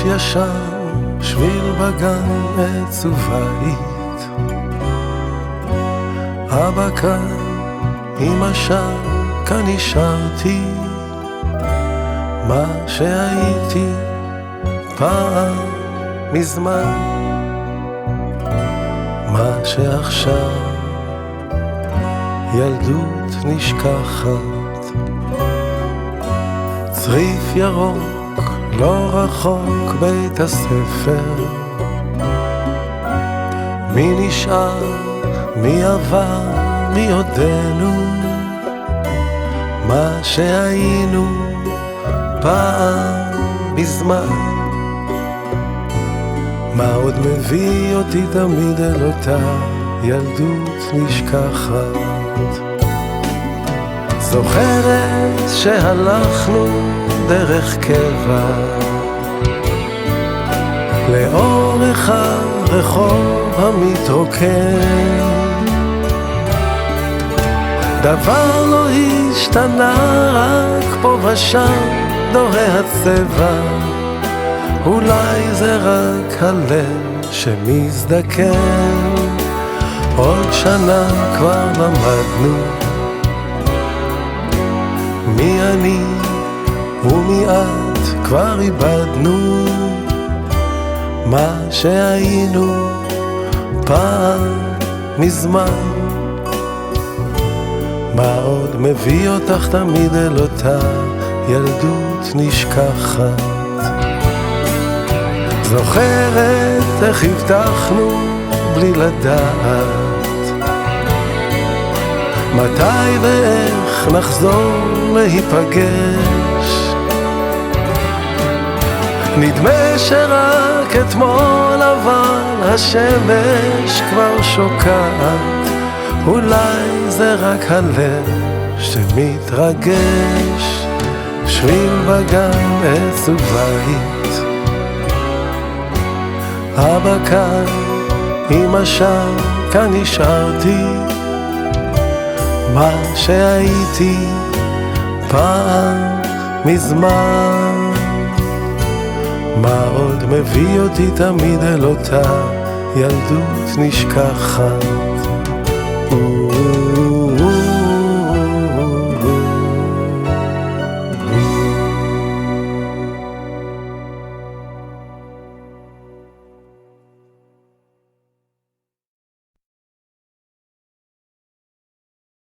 כביש ישר, שביל בגן, עץ ובית. אבא כאן, אמא שם, כאן נשארתי. מה שהייתי פעם מזמן, מה שעכשיו ילדות נשכחת. צריף ירוק, לא רחוק בית הספר. מי נשאר, מי עבר, מי עודנו. מה שהיינו פעם בזמן, מה עוד מביא אותי תמיד אל אותה ילדות נשכחת. זוכרת שהלכנו דרך קבע לאורך הרחוב המתרוקן. דבר לא השתנה, רק פה ושם דורי הצבע. אולי זה רק הלב שמזדקן. עוד שנה כבר למדנו מי אני ומי את, כבר איבדנו מה שהיינו פעם מזמן. מה עוד מביא אותך תמיד אל אותה ילדות נשכחת. זוכרת איך הבטחנו בלי לדעת מתי ואיך נחזור להיפגש. נדמה שרק אתמול אבל השמש כבר שוקעת. אולי זה רק הלב שמתרגש. שביל בגן, עץ ובית. אבא כאן, אמא שם, כאן נשארתי. מה שהייתי פעם מזמן, מה עוד מביא אותי תמיד אל אותה ילדות נשכחת.